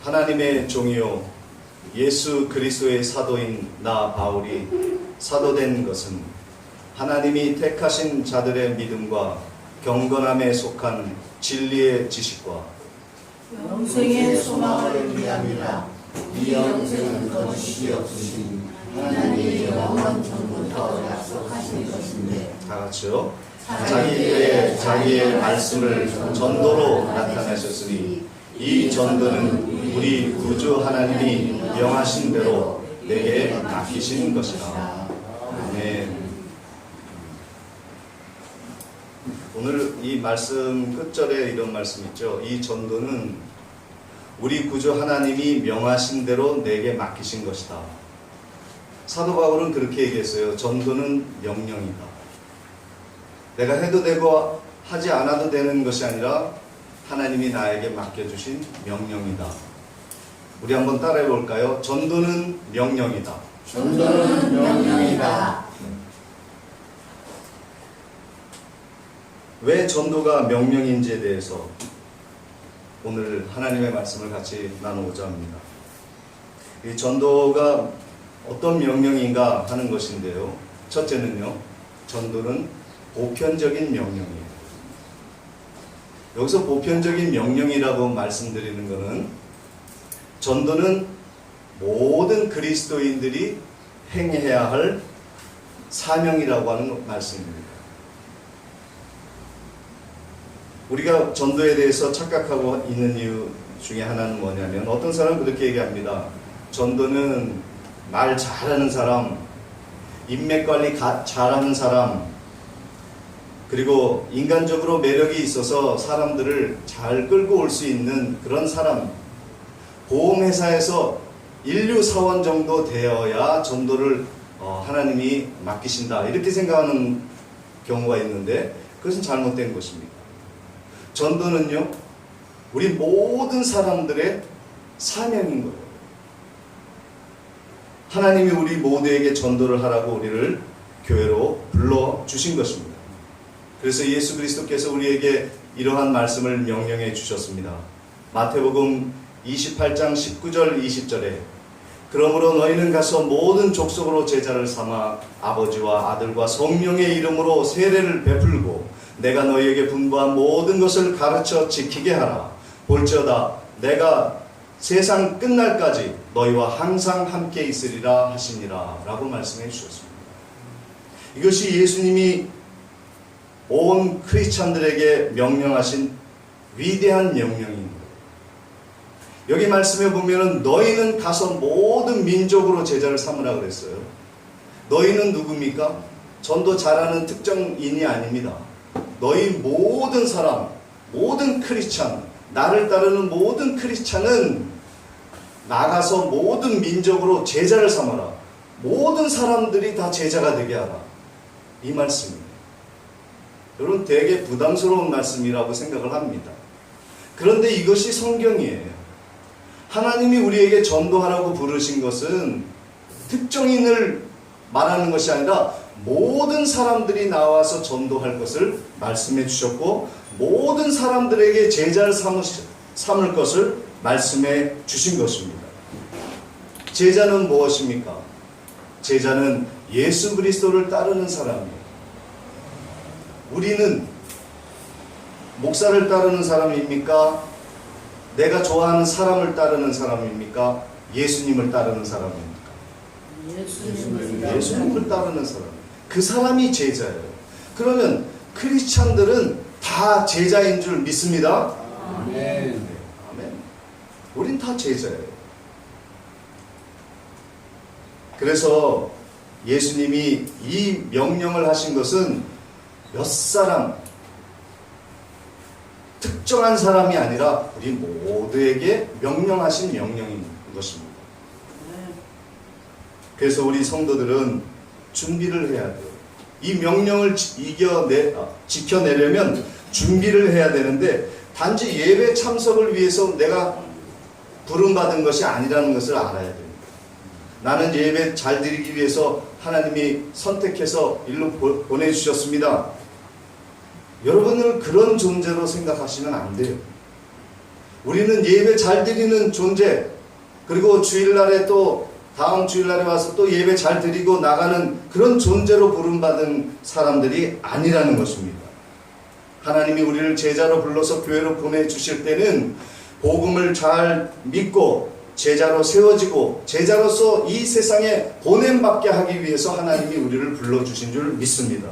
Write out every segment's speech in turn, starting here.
하나님의 종이요 예수 그리스도의 사도인 나 바울이 사도된 것은 하나님이 택하신 자들의 믿음과 경건함에 속한 진리의 지식과 영생의 소망을 위함이라. 이 영생은 거짓이 없으신 하나님의 영원 전부터 약속하신 것인데, 다 같이요. 자기의 말씀을 전도로 나타내셨으니 이 전도는 우리 구주 하나님이 명하신 대로 내게 맡기신 것이라. 아멘. 오늘 이 말씀 끝절에 이런 말씀 있죠. 이 전도는 우리 구주 하나님이 명하신 대로 내게 맡기신 것이다. 사도 바울은 그렇게 얘기했어요. 전도는 명령이다. 내가 해도 되고 하지 않아도 되는 것이 아니라 하나님이 나에게 맡겨주신 명령이다. 우리 한번 따라해 볼까요? 전도는 명령이다. 전도는 명령이다. 왜 전도가 명령인지에 대해서 오늘 하나님의 말씀을 같이 나누고자 합니다. 이 전도가 어떤 명령인가 하는 것인데요. 첫째는요, 전도는 보편적인 명령이에요. 여기서 보편적인 명령이라고 말씀드리는 것은 전도는 모든 그리스도인들이 행해야 할 사명이라고 하는 말씀입니다. 우리가 전도에 대해서 착각하고 있는 이유 중에 하나는 뭐냐면, 어떤 사람은 그렇게 얘기합니다. 전도는 말 잘하는 사람, 인맥 관리 잘하는 사람, 그리고 인간적으로 매력이 있어서 사람들을 잘 끌고 올 수 있는 그런 사람, 보험회사에서 인류 사원 정도 되어야 전도를 하나님이 맡기신다, 이렇게 생각하는 경우가 있는데 그것은 잘못된 것입니다. 전도는요, 우리 모든 사람들의 사명인 거예요. 하나님이 우리 모두에게 전도를 하라고 우리를 교회로 불러주신 것입니다. 그래서 예수 그리스도께서 우리에게 이러한 말씀을 명령해 주셨습니다. 마태복음 28장 19절 20절에 그러므로 너희는 가서 모든 족속으로 제자를 삼아 아버지와 아들과 성령의 이름으로 세례를 베풀고 내가 너희에게 분부한 모든 것을 가르쳐 지키게 하라. 볼지어다 내가 세상 끝날까지 너희와 항상 함께 있으리라 하시니라 라고 말씀해 주셨습니다. 이것이 예수님이 온 크리스찬들에게 명령하신 위대한 명령인 거예요. 여기 말씀에 보면은 너희는 가서 모든 민족으로 제자를 삼으라 그랬어요. 너희는 누굽니까? 전도 잘하는 특정인이 아닙니다. 너희 모든 사람, 모든 크리스찬, 나를 따르는 모든 크리스찬은 나가서 모든 민족으로 제자를 삼아라. 모든 사람들이 다 제자가 되게 하라. 이 말씀입니다. 여러분, 되게 부담스러운 말씀이라고 생각을 합니다. 그런데 이것이 성경이에요. 하나님이 우리에게 전도하라고 부르신 것은 특정인을 말하는 것이 아니라 모든 사람들이 나와서 전도할 것을 말씀해 주셨고, 모든 사람들에게 제자를 삼을 것을 말씀해 주신 것입니다. 제자는 무엇입니까? 제자는 예수 그리스도를 따르는 사람이에요. 우리는 목사를 따르는 사람입니까? 내가 좋아하는 사람을 따르는 사람입니까? 예수님을 따르는 사람입니까? 예수님을 따르는 사람. 그 사람이 제자예요. 그러면 크리스찬들은 다 제자인 줄 믿습니다. 아멘. 네, 아멘. 우린 다 제자예요. 그래서 예수님이 이 명령을 하신 것은 몇 사람, 특정한 사람이 아니라 우리 모두에게 명령하신 명령인 것입니다. 그래서 우리 성도들은 준비를 해야 돼요. 이 명령을 지켜내려면 준비를 해야 되는데, 단지 예배 참석을 위해서 내가 부름받은 것이 아니라는 것을 알아야 됩니다. 나는 예배 잘 드리기 위해서 하나님이 선택해서 일로 보내주셨습니다. 여러분을 그런 존재로 생각하시면 안 돼요. 우리는 예배 잘 드리는 존재, 그리고 주일날에 또 다음 주일날에 와서 또 예배 잘 드리고 나가는 그런 존재로 부름받은 사람들이 아니라는 것입니다. 하나님이 우리를 제자로 불러서 교회로 보내주실 때는 복음을 잘 믿고 제자로 세워지고 제자로서 이 세상에 보냄받게 하기 위해서 하나님이 우리를 불러주신 줄 믿습니다.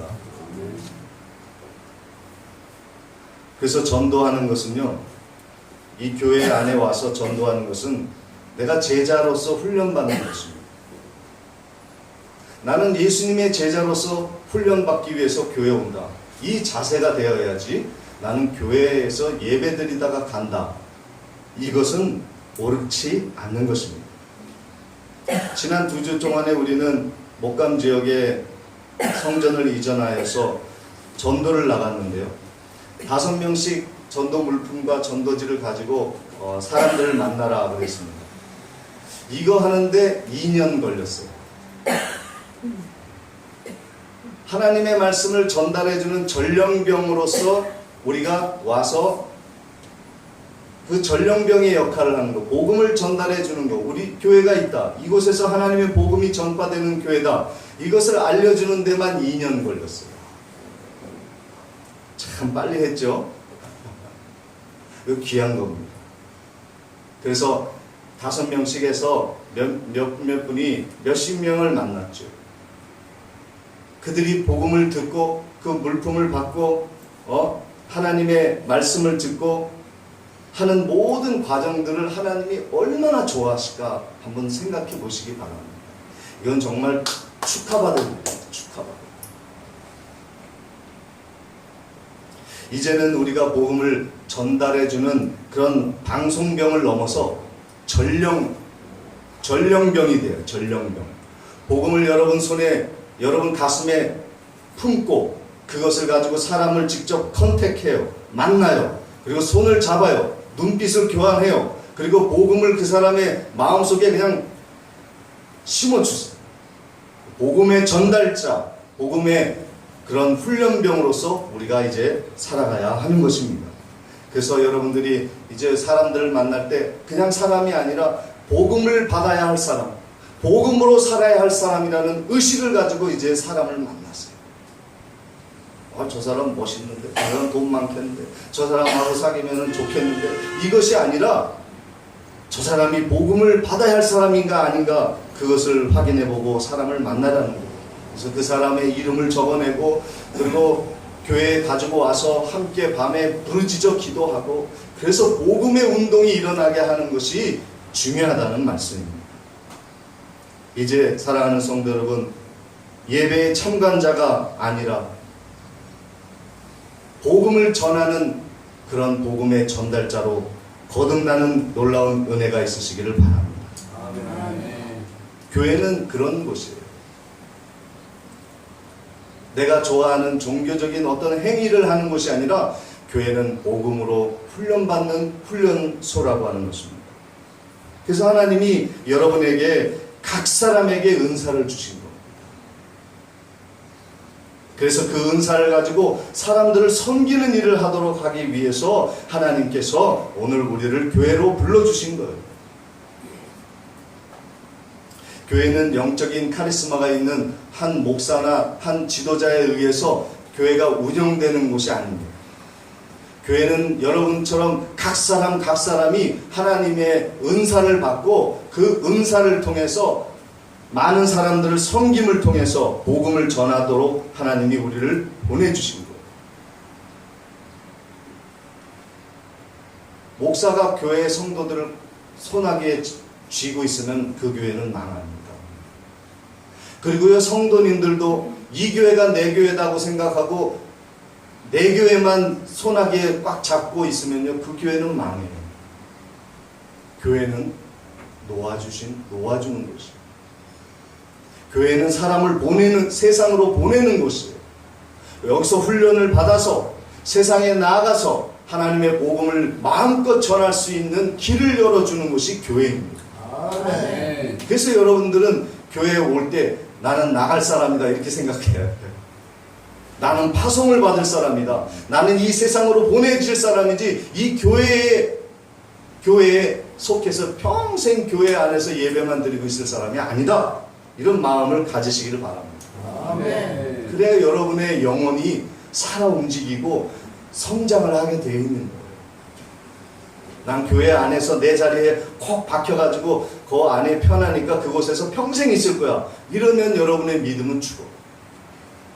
그래서 전도하는 것은요, 이 교회 안에 와서 전도하는 것은 내가 제자로서 훈련받는 것입니다. 나는 예수님의 제자로서 훈련받기 위해서 교회에 온다. 이 자세가 되어야지 나는 교회에서 예배드리다가 간다. 이것은 옳지 않는 것입니다. 지난 2주 동안에 우리는 목감 지역에 성전을 이전하여서 전도를 나갔는데요. 5명씩 전도 물품과 전도지를 가지고 사람들을 만나라 그랬습니다. 이거 하는데 2년 걸렸어요. 하나님의 말씀을 전달해주는 전령병으로서 우리가 와서 그 전령병의 역할을 하는 거, 복음을 전달해주는 거, 우리 교회가 있다, 이곳에서 하나님의 복음이 전파되는 교회다, 이것을 알려주는 데만 2년 걸렸어요. 참 빨리 했죠. 이거 귀한 겁니다. 그래서 5명씩 해서 몇 분이 몇십 명을 만났죠. 그들이 복음을 듣고 그 물품을 받고 하나님의 말씀을 듣고 하는 모든 과정들을 하나님이 얼마나 좋아하실까 한번 생각해 보시기 바랍니다. 이건 정말 축하받을 일입니다. 축하받을. 이제는 우리가 복음을 전달해주는 그런 방송병을 넘어서 전령병이 돼요. 전령병. 복음을 여러분 손에, 여러분 가슴에 품고 그것을 가지고 사람을 직접 컨택해요. 만나요. 그리고 손을 잡아요. 눈빛을 교환해요. 그리고 복음을 그 사람의 마음속에 그냥 심어주세요. 복음의 전달자, 복음의 그런 훈련병으로서 우리가 이제 살아가야 하는 것입니다. 그래서 여러분들이 이제 사람들을 만날 때 그냥 사람이 아니라 복음을 받아야 할 사람, 복음으로 살아야 할 사람이라는 의식을 가지고 이제 사람을 만나세요. 저 사람 멋있는데, 저 사람 돈 많겠는데, 저 사람하고 사귀면 좋겠는데, 이것이 아니라 저 사람이 복음을 받아야 할 사람인가 아닌가 그것을 확인해보고 사람을 만나라는 거예요. 그래서 그 사람의 이름을 적어내고 그리고 교회에 가지고 와서 함께 밤에 부르짖어 기도하고, 그래서 복음의 운동이 일어나게 하는 것이 중요하다는 말씀입니다. 이제 사랑하는 성도 여러분, 예배의 참관자가 아니라 복음을 전하는 그런 복음의 전달자로 거듭나는 놀라운 은혜가 있으시기를 바랍니다. 아멘. 교회는 그런 곳이에요. 내가 좋아하는 종교적인 어떤 행위를 하는 것이 아니라 교회는 복음으로 훈련받는 훈련소라고 하는 것입니다. 그래서 하나님이 여러분에게 각 사람에게 은사를 주신 겁니다. 그래서 그 은사를 가지고 사람들을 섬기는 일을 하도록 하기 위해서 하나님께서 오늘 우리를 교회로 불러주신 거예요. 교회는 영적인 카리스마가 있는 한 목사나 한 지도자에 의해서 교회가 운영되는 곳이 아닙니다. 교회는 여러분처럼 각 사람이 하나님의 은사를 받고 그 은사를 통해서 많은 사람들을 섬김을 통해서 복음을 전하도록 하나님이 우리를 보내주신 거예요. 목사가 교회의 성도들을 손아귀에 쥐고 있으면 그 교회는 망합니다. 그리고요, 성도님들도 이 교회가 내 교회다고 생각하고 내 교회만 손아귀에 꽉 잡고 있으면요, 그 교회는 망해요. 교회는 놓아주는 것이에요. 교회는 사람을 세상으로 보내는 곳이에요. 여기서 훈련을 받아서 세상에 나아가서 하나님의 복음을 마음껏 전할 수 있는 길을 열어주는 것이 교회입니다. 아멘. 그래서 여러분들은 교회에 올 때 나는 나갈 사람이다 이렇게 생각해야 돼요. 나는 파송을 받을 사람이다. 나는 이 세상으로 보내질 사람이지 이 교회에 교회에 속해서 평생 교회 안에서 예배만 드리고 있을 사람이 아니다. 이런 마음을 가지시기를 바랍니다. 아멘. 그래야 여러분의 영혼이 살아 움직이고 성장을 하게 되어 있는 거예요. 난 교회 안에서 내 자리에 콕 박혀가지고 그 안에 편하니까 그곳에서 평생 있을 거야. 이러면 여러분의 믿음은 죽어.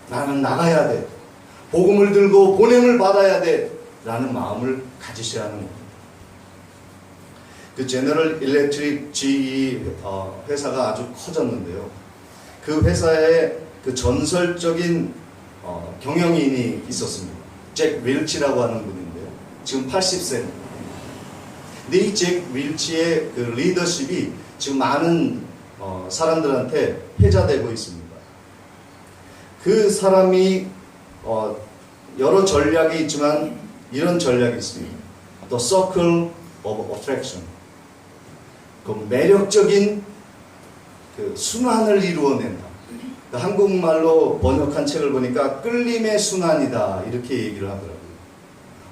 나는 나가야 돼. 복음을 들고 보냄을 받아야 돼. 라는 마음을 가지셔야 하는 겁니다. 그 제너럴 일렉트릭 GE 회사가 아주 커졌는데요. 그 회사에 그 전설적인 경영인이 있었습니다. 잭 윌치라고 하는 분인데요. 지금 80세입니다. 근데 이 잭 윌치의 그 리더십이 지금 많은 사람들한테 회자되고 있습니다. 그 사람이 여러 전략이 있지만 이런 전략이 있습니다. The Circle of Attraction. 그 매력적인 그 순환을 이루어낸다. 그 한국말로 번역한 책을 보니까 끌림의 순환이다. 이렇게 얘기를 하더라고요.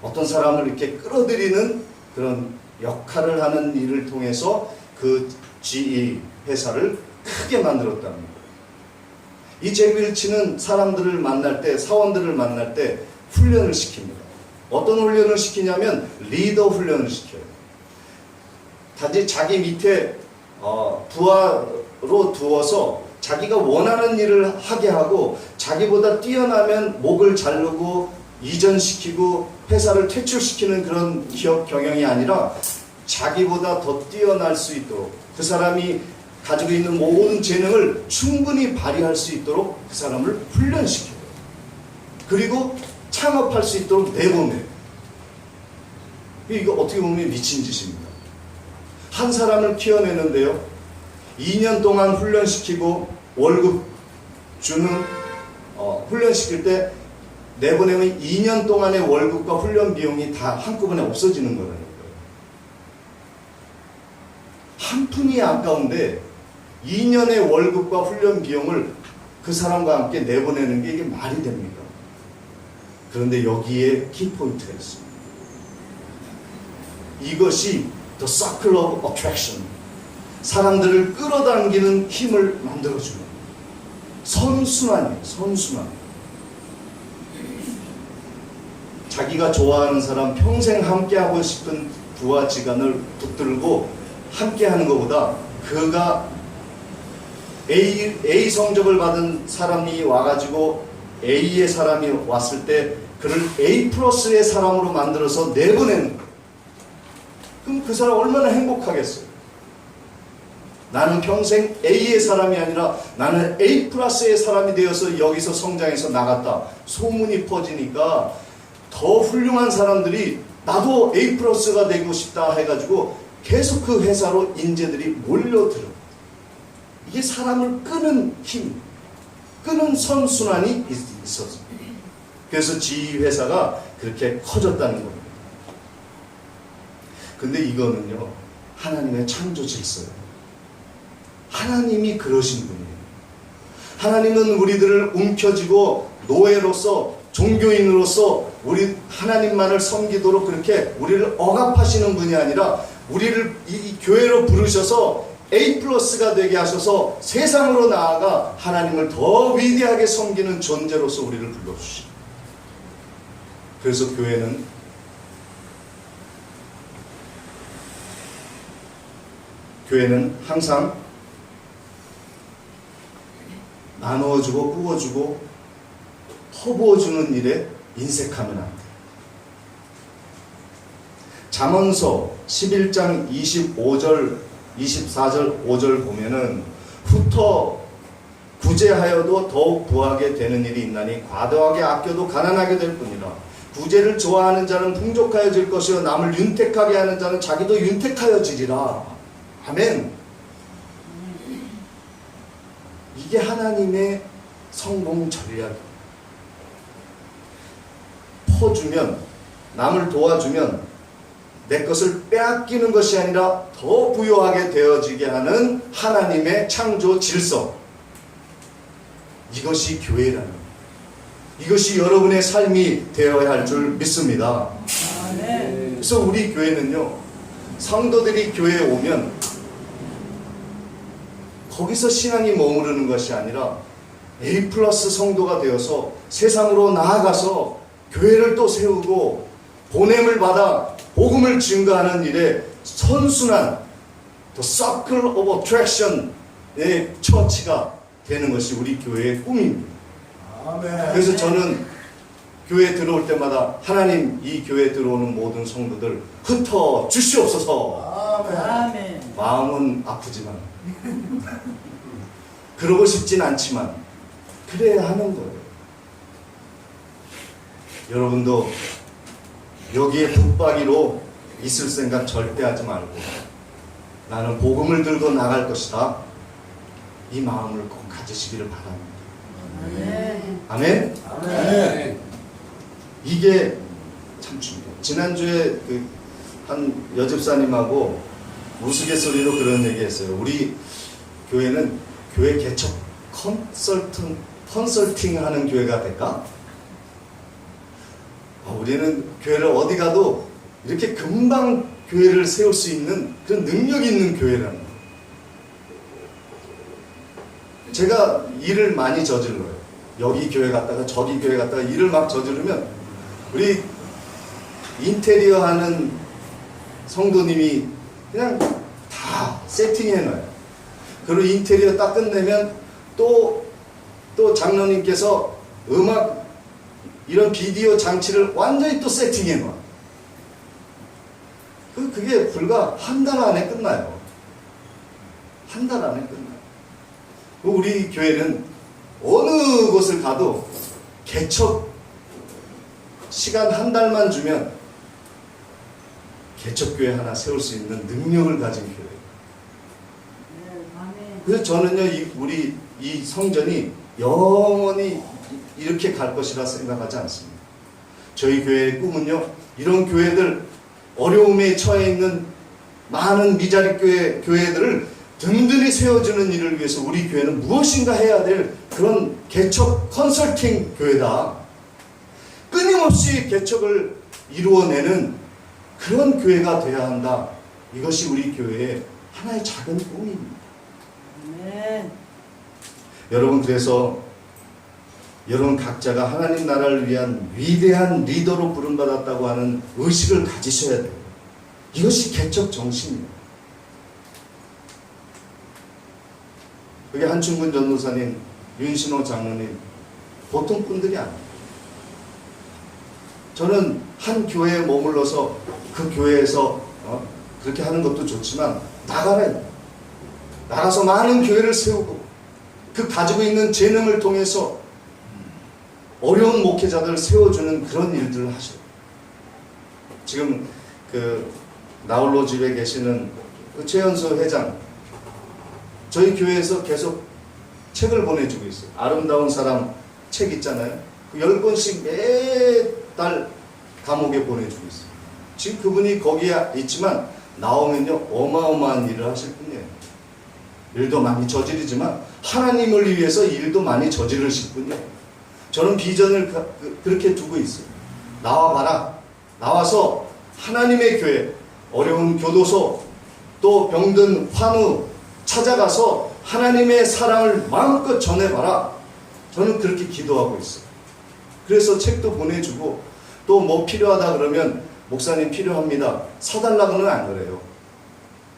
어떤 사람을 이렇게 끌어들이는 그런 역할을 하는 일을 통해서 그 GE 회사를 크게 만들었답니다. 이 잭 윌치는 사람들을 만날 때, 사원들을 만날 때 훈련을 시킵니다. 어떤 훈련을 시키냐면 리더 훈련을 시켜요. 단지 자기 밑에 부하로 두어서 자기가 원하는 일을 하게 하고 자기보다 뛰어나면 목을 자르고 이전시키고 회사를 퇴출시키는 그런 기업 경영이 아니라 자기보다 더 뛰어날 수 있도록 그 사람이 가지고 있는 모든 재능을 충분히 발휘할 수 있도록 그 사람을 훈련시켜요. 그리고 창업할 수 있도록 내보내요. 이거 어떻게 보면 미친 짓입니다. 한 사람을 키워내는데요. 2년 동안 훈련시키고 월급 주는 훈련시킬 때 내보내면 2년 동안의 월급과 훈련 비용이 다 한꺼번에 없어지는 거라는 거예요. 한 푼이 아까운데 2년의 월급과 훈련 비용을 그 사람과 함께 내보내는 게 이게 말이 됩니까? 그런데 여기에 키포인트가 있습니다. 이것이 The Circle of Attraction. 사람들을 끌어당기는 힘을 만들어주는 선순환이에요. 선순환. 자기가 좋아하는 사람, 평생 함께하고 싶은 부하 지간을 붙들고 함께하는 것보다 그가 A 성적을 받은 사람이 와가지고 A의 사람이 왔을 때 그를 A 플러스의 사람으로 만들어서 내보내는 거예요. 그럼 그 사람 얼마나 행복하겠어요? 나는 평생 A의 사람이 아니라 나는 A 플러스의 사람이 되어서 여기서 성장해서 나갔다. 소문이 퍼지니까 더 훌륭한 사람들이 나도 A 플러스가 되고 싶다 해가지고 계속 그 회사로 인재들이 몰려들어. 이게 사람을 끄는 힘, 끄는 선순환이 있었어요. 그래서 GE 회사가 그렇게 커졌다는 겁니다. 근데 이거는요, 하나님의 창조 질서예요. 하나님이 그러신 분이에요. 하나님은 우리들을 움켜쥐고 노예로서, 종교인으로서 우리 하나님만을 섬기도록 그렇게 우리를 억압하시는 분이 아니라 우리를 이 교회로 부르셔서 A 플러스가 되게 하셔서 세상으로 나아가 하나님을 더 위대하게 섬기는 존재로서 우리를 불러주시죠. 그래서 교회는 항상 나누어주고 꾸어주고 퍼부어주는 일에 인색하면 안 돼요. 잠언서 11장 25절, 24절, 5절 보면은 후터 구제하여도 더욱 부하게 되는 일이 있나니 과도하게 아껴도 가난하게 될 뿐이라. 구제를 좋아하는 자는 풍족하여질 것이요 남을 윤택하게 하는 자는 자기도 윤택하여지리라. 아멘. 이게 하나님의 성공 전략이에요. 퍼주면, 남을 도와주면 내 것을 빼앗기는 것이 아니라 더 부유하게 되어지게 하는 하나님의 창조 질서. 이것이 교회라는 거예요. 이것이 여러분의 삶이 되어야 할 줄 믿습니다. 그래서 우리 교회는요, 성도들이 교회에 오면 거기서 신앙이 머무르는 것이 아니라 A+ 성도가 되어서 세상으로 나아가서 교회를 또 세우고 보냄을 받아 복음을 증거하는 일에 선순환 The Circle of Attraction의 처치가 되는 것이 우리 교회의 꿈입니다. 아멘. 그래서 저는 교회에 들어올 때마다 하나님 이 교회에 들어오는 모든 성도들 흩어 주시옵소서. 아멘. 아멘. 마음은 아프지만 그러고 싶진 않지만 그래야 하는 거예요. 여러분도 여기에 붙박이로 있을 생각 절대 하지 말고 나는 복음을 들고 나갈 것이다. 이 마음을 꼭 가지시기를 바랍니다. 아멘. 아멘? 아멘. 이게 참 중요해요. 지난주에 한 여집사님하고 우스갯소리로 그런 얘기 했어요. 우리 교회는 교회 개척 컨설팅 하는 교회가 될까? 우리는 교회를 어디 가도 이렇게 금방 교회를 세울 수 있는 그런 능력 있는 교회라는 거예요. 제가 일을 많이 저질러요. 여기 교회 갔다가 저기 교회 갔다가 일을 막 저지르면 우리 인테리어 하는 성도님이 그냥 다 세팅해놔요. 그리고 인테리어 딱 끝내면 또 장로님께서 음악 이런 비디오 장치를 완전히 또 세팅해놔. 그게 불과 한 달 안에 끝나요. 한 달 안에 끝나요. 우리 교회는 어느 곳을 가도 개척 시간 한 달만 주면 개척교회 하나 세울 수 있는 능력을 가진 교회예요. 아멘. 그래서 저는요, 우리 이 성전이 영원히 이렇게 갈 것이라 생각하지 않습니다. 저희 교회의 꿈은요, 이런 교회들, 어려움에 처해 있는 많은 미자립 교회들을 든든히 세워주는 일을 위해서 우리 교회는 무엇인가 해야 될 그런 개척 컨설팅 교회다. 끊임없이 개척을 이루어내는 그런 교회가 되어야 한다. 이것이 우리 교회의 하나의 작은 꿈입니다. 아멘. 여러분, 그래서 여러분 각자가 하나님 나라를 위한 위대한 리더로 부름받았다고 하는 의식을 가지셔야 돼요. 이것이 개척 정신입니다. 그게 한충근 전도사님, 윤신호 장로님, 보통 분들이 아니에요. 저는 한 교회에 머물러서 그 교회에서 그렇게 하는 것도 좋지만 나가라. 나가서 많은 교회를 세우고 그 가지고 있는 재능을 통해서 어려운 목회자들을 세워주는 그런 일들을 하셔요. 지금 나홀로 집에 계시는 최연소 회장, 저희 교회에서 계속 책을 보내주고 있어요. 아름다운 사람 책 있잖아요. 10권씩 매달 감옥에 보내주고 있어요. 지금 그분이 거기에 있지만 나오면요 어마어마한 일을 하실 분이에요. 일도 많이 저지르지만 하나님을 위해서 일도 많이 저지르실 분이에요. 저는 비전을 그렇게 두고 있어요. 나와봐라. 나와서 하나님의 교회, 어려운 교도소, 또 병든 환우 찾아가서 하나님의 사랑을 마음껏 전해봐라. 저는 그렇게 기도하고 있어요. 그래서 책도 보내주고 또 뭐 필요하다 그러면 목사님 필요합니다. 사달라고는 안 그래요.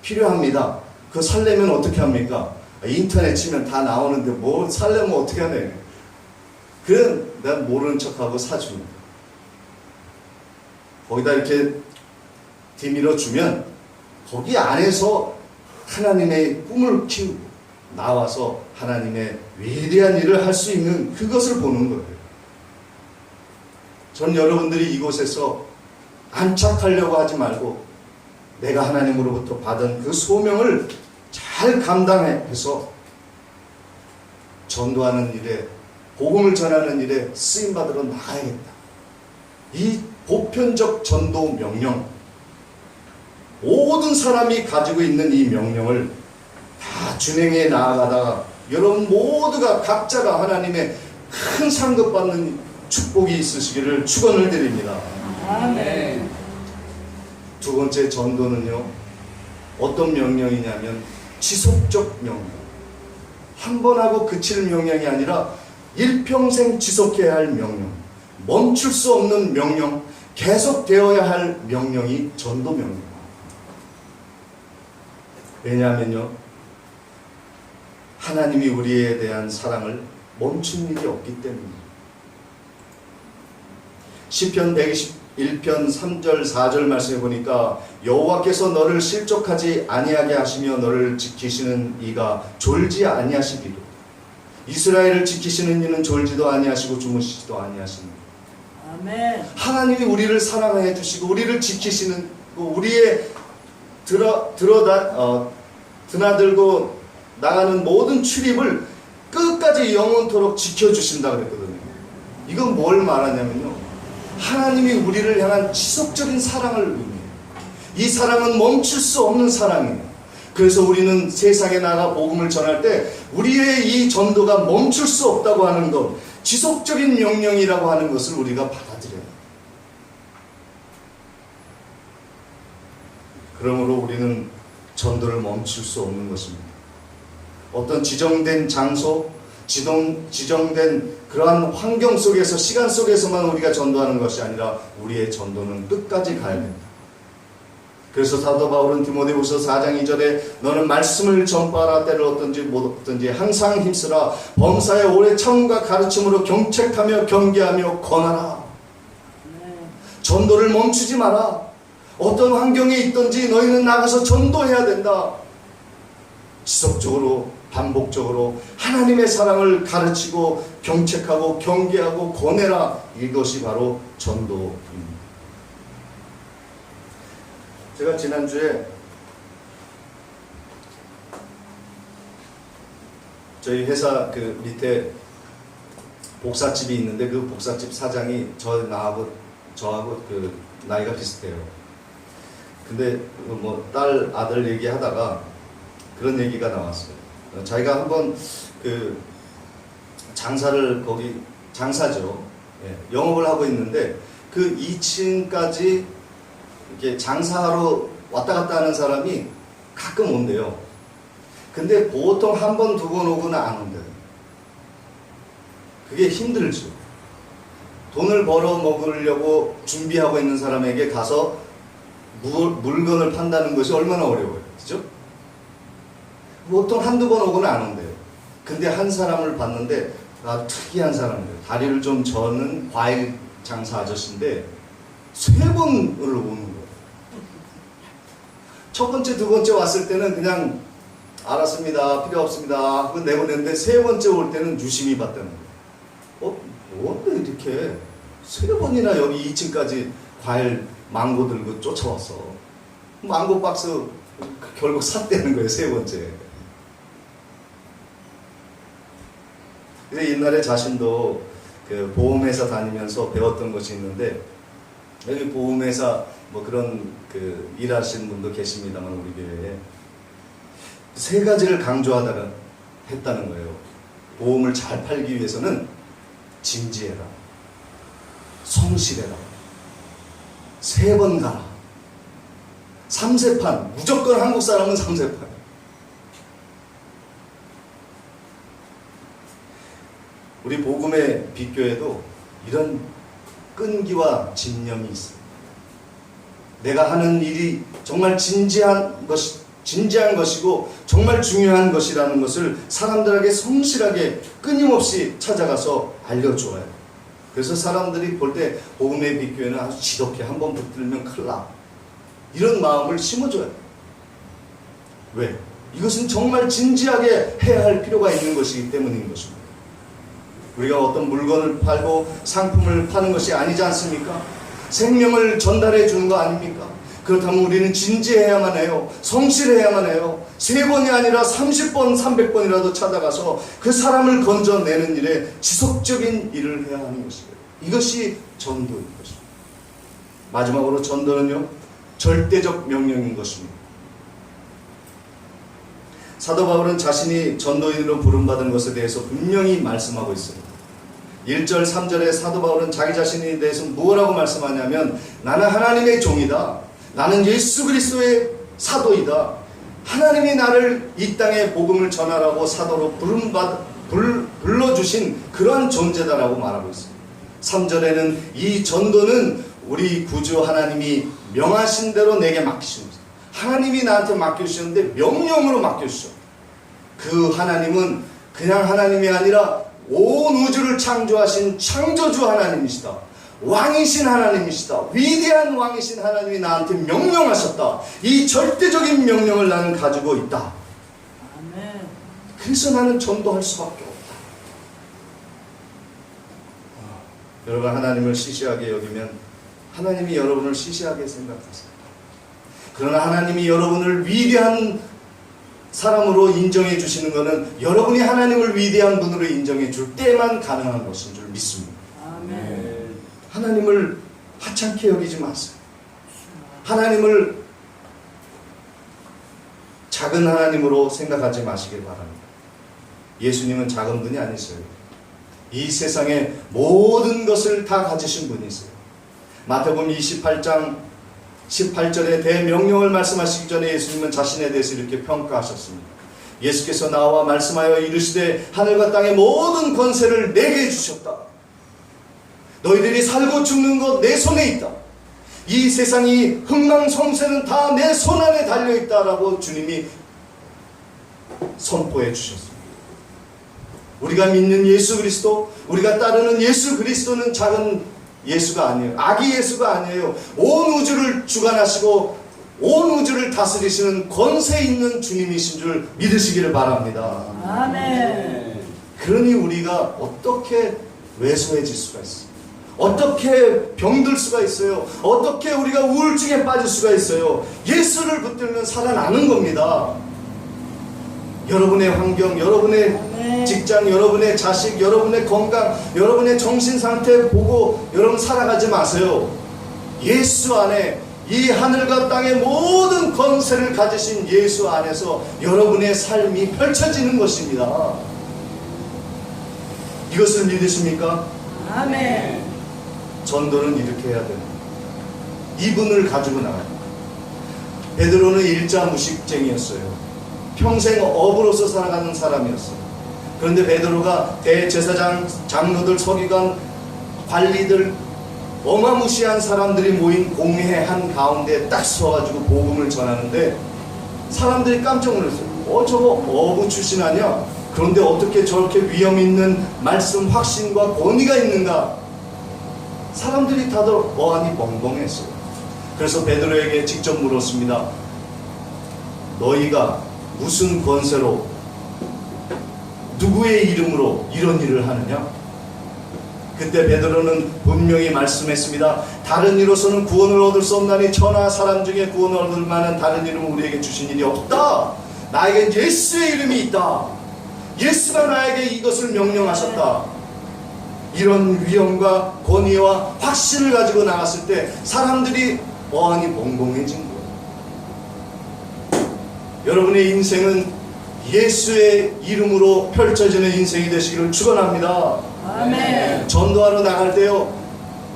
필요합니다. 그거 살려면 어떻게 합니까? 인터넷 치면 다 나오는데 뭐 살려면 어떻게 하네. 그래 난 모르는 척하고 사줍니다. 거기다 이렇게 뒤밀어 주면 거기 안에서 하나님의 꿈을 키우고 나와서 하나님의 위대한 일을 할 수 있는 그것을 보는 거예요. 전 여러분들이 이곳에서 안착하려고 하지 말고 내가 하나님으로부터 받은 그 소명을 잘 감당해서 전도하는 일에, 복음을 전하는 일에 쓰임받으러 나가야겠다. 이 보편적 전도 명령, 모든 사람이 가지고 있는 이 명령을 다 준행해 나아가다가 여러분 모두가 각자가 하나님의 큰 상급받는 축복이 있으시기를 축원을 드립니다. 아멘. 두 번째 전도는요, 어떤 명령이냐면 지속적 명령. 한 번 하고 그칠 명령이 아니라 일평생 지속해야 할 명령. 멈출 수 없는 명령, 계속되어야 할 명령이 전도 명령. 왜냐하면요, 하나님이 우리에 대한 사랑을 멈춘 일이 없기 때문입니다. 시편 121편 3절 4절 말씀해 보니까 여호와께서 너를 실족하지 아니하게 하시며 너를 지키시는 이가 졸지 아니하시리로. 이스라엘을 지키시는 이는 졸지도 아니하시고 주무시지도 아니하십니다. 아멘. 하나님이 우리를 사랑해 주시고 우리를 지키시는, 우리의 드나들고 나가는 모든 출입을 끝까지 영원토록 지켜주신다 그랬거든요. 이건 뭘 말하냐면요, 하나님이 우리를 향한 지속적인 사랑을 의미해요. 이 사랑은 멈출 수 없는 사랑이에요. 그래서 우리는 세상에 나가 복음을 전할 때 우리의 이 전도가 멈출 수 없다고 하는 것, 지속적인 명령이라고 하는 것을 우리가 받아들여요. 그러므로 우리는 전도를 멈출 수 없는 것입니다. 어떤 지정된 장소, 지정된 그러한 환경 속에서, 시간 속에서만 우리가 전도하는 것이 아니라 우리의 전도는 끝까지 가야 된다. 그래서 사도 바울은 디모데후서 4장 2절에 너는 말씀을 전파하라, 때를 어떤지 못 어떤지 항상 힘쓰라, 범사에 오래 참음과 가르침으로 경책하며 경계하며 권하라. 전도를 멈추지 마라. 어떤 환경에 있든지 너희는 나가서 전도해야 된다. 지속적으로, 반복적으로 하나님의 사랑을 가르치고 경책하고 경계하고 권해라. 이것이 바로 전도입니다. 제가 지난주에 저희 회사 그 밑에 복사집이 있는데 그 복사집 사장이 저하고 그 나이가 비슷해요. 근데 뭐 딸 아들 얘기하다가 그런 얘기가 나왔어요. 자기가 한번 그 장사를, 거기 장사죠. 예, 영업을 하고 있는데 그 2층까지 이렇게 장사하러 왔다 갔다 하는 사람이 가끔 온대요. 근데 보통 한 번, 두 번 오고는 안 온대요. 그게 힘들죠. 돈을 벌어 먹으려고 준비하고 있는 사람에게 가서 물건을 판다는 것이 얼마나 어려워요. 그죠? 보통 한두 번 오고는 안 온대요. 근데 한 사람을 봤는데 아주 특이한 사람이에요. 다리를 좀 저는 과일 장사 아저씨인데 3번을 오는 거예요. 첫 번째, 두 번째 왔을 때는 그냥 알았습니다, 필요 없습니다 하고 내보냈는데 3번째 올 때는 유심히 봤다는 거예요. 뭔데 이렇게 3번이나 여기 2층까지 과일 망고 들고 쫓아왔어. 망고 박스 결국 샀다는 거예요, 3번째. 근데 옛날에 자신도 그 보험회사 다니면서 배웠던 것이 있는데, 여기 보험회사 뭐 그런 그 일하시는 분도 계십니다만 우리 교회에 3가지를 강조하다가 했다는 거예요. 보험을 잘 팔기 위해서는 진지해라, 성실해라, 3번 가라, 3세판, 무조건 한국 사람은 3세판. 우리 복음의 빛교회도 이런 끈기와 집념이 있습니다. 내가 하는 일이 정말 진지한 것이고 정말 중요한 것이라는 것을 사람들에게 성실하게 끊임없이 찾아가서 알려줘야 해요. 그래서 사람들이 볼 때 복음의 빛교회는 아주 지독해, 한번 붙들면 큰일 나, 이런 마음을 심어줘야 해요. 왜? 이것은 정말 진지하게 해야 할 필요가 있는 것이기 때문인 것입니다. 우리가 어떤 물건을 팔고 상품을 파는 것이 아니지 않습니까? 생명을 전달해 주는 거 아닙니까? 그렇다면 우리는 진지해야만 해요. 성실해야만 해요. 3번이 아니라 30번, 300번이라도 찾아가서 그 사람을 건져내는 일에 지속적인 일을 해야 하는 것이에요. 이것이 전도인 것입니다. 마지막으로 전도는요, 절대적 명령인 것입니다. 사도 바울은 자신이 전도인으로 부름받은 것에 대해서 분명히 말씀하고 있습니다. 1절, 3절에 사도 바울은 자기 자신에 대해서 무엇라고 말씀하냐면 나는 하나님의 종이다. 나는 예수 그리스도의 사도이다. 하나님이 나를 이 땅에 복음을 전하라고 사도로 불러주신 그러한 존재다라고 말하고 있습니다. 3절에는 이 전도는 우리 구주 하나님이 명하신 대로 내게 맡기신 것이다. 하나님이 나한테 맡겨주셨는데 명령으로 맡겨주셨어. 그 하나님은 그냥 하나님이 아니라 온 우주를 창조하신 창조주 하나님이시다. 왕이신 하나님이시다. 위대한 왕이신 하나님이 나한테 명령하셨다. 이 절대적인 명령을 나는 가지고 있다. 아멘. 그래서 나는 전도할 수밖에 없다. 여러분, 하나님을 시시하게 여기면 하나님이 여러분을 시시하게 생각하세요. 그러나 하나님이 여러분을 위대한 사람으로 인정해 주시는 것은 여러분이 하나님을 위대한 분으로 인정해 줄 때만 가능한 것인 줄 믿습니다. 아멘. 하나님을 하찮게 여기지 마세요. 하나님을 작은 하나님으로 생각하지 마시길 바랍니다. 예수님은 작은 분이 아니세요. 이 세상의 모든 것을 다 가지신 분이세요. 마태복음 28장 18절에 대명령을 말씀하시기 전에 예수님은 자신에 대해서 이렇게 평가하셨습니다. 예수께서 나와 말씀하여 이르시되 하늘과 땅의 모든 권세를 내게 주셨다. 너희들이 살고 죽는 것 내 손에 있다. 이 세상이 흥망성쇠는 다 내 손 안에 달려있다라고 주님이 선포해 주셨습니다. 우리가 믿는 예수 그리스도, 우리가 따르는 예수 그리스도는 작은 예수가 아니에요. 아기 예수가 아니에요. 온 우주를 주관하시고 온 우주를 다스리시는 권세 있는 주님이신 줄 믿으시기를 바랍니다. 아멘. 그러니 우리가 어떻게 왜소해질 수가 있어요? 어떻게 병들 수가 있어요? 어떻게 우리가 우울증에 빠질 수가 있어요? 예수를 붙들면 살아나는 겁니다. 여러분의 환경, 여러분의 직장, 여러분의 자식, 여러분의 건강, 여러분의 정신상태 보고 여러분 살아가지 마세요. 예수 안에 이 하늘과 땅의 모든 권세를 가지신 예수 안에서 여러분의 삶이 펼쳐지는 것입니다. 이것을 믿으십니까? 아멘. 전도는 이렇게 해야 됩니다. 이분을 가지고 나가요. 베드로는 일자 무식쟁이였어요. 평생 어부로서 살아가는 사람이었어요. 그런데 베드로가 대제사장, 장로들, 서기관, 관리들, 어마무시한 사람들이 모인 공회 한 가운데 딱 서가지고 복음을 전하는데 사람들이 깜짝 놀랐어요. 저거 어부 출신 아니야? 그런데 어떻게 저렇게 위험 있는 말씀, 확신과 권위가 있는가? 사람들이 다들 어안이 벙벙했어요. 그래서 베드로에게 직접 물었습니다. 너희가 무슨 권세로 누구의 이름으로 이런 일을 하느냐? 그때 베드로는 분명히 말씀했습니다. 다른 이로서는 구원을 얻을 수 없나니 천하 사람 중에 구원을 얻을 만한 다른 이름을 우리에게 주신 일이 없다. 나에겐 예수의 이름이 있다. 예수가 나에게 이것을 명령하셨다. 이런 위엄과 권위와 확신을 가지고 나갔을 때 사람들이 어안이 벙벙해진 거예요. 여러분의 인생은 예수의 이름으로 펼쳐지는 인생이 되시기를 축원합니다. 아멘. 전도하러 나갈 때요,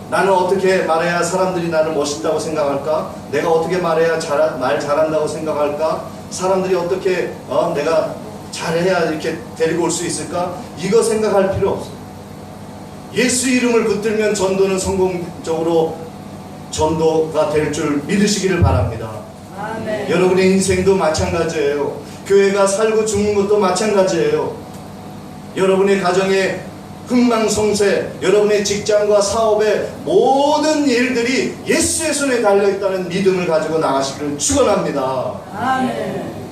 나는 어떻게 말해야 사람들이 나를 멋있다고 생각할까? 내가 어떻게 말해야 말 잘한다고 생각할까? 사람들이 어떻게 내가 잘해야 이렇게 데리고 올 수 있을까? 이거 생각할 필요 없어요. 예수 이름을 붙들면 전도는 성공적으로 전도가 될 줄 믿으시기를 바랍니다. 아멘. 여러분의 인생도 마찬가지예요. 교회가 살고 죽는 것도 마찬가지예요. 여러분의 가정에 흥망성쇠, 여러분의 직장과 사업의 모든 일들이 예수의 손에 달려있다는 믿음을 가지고 나가시기를 축원합니다. 아멘.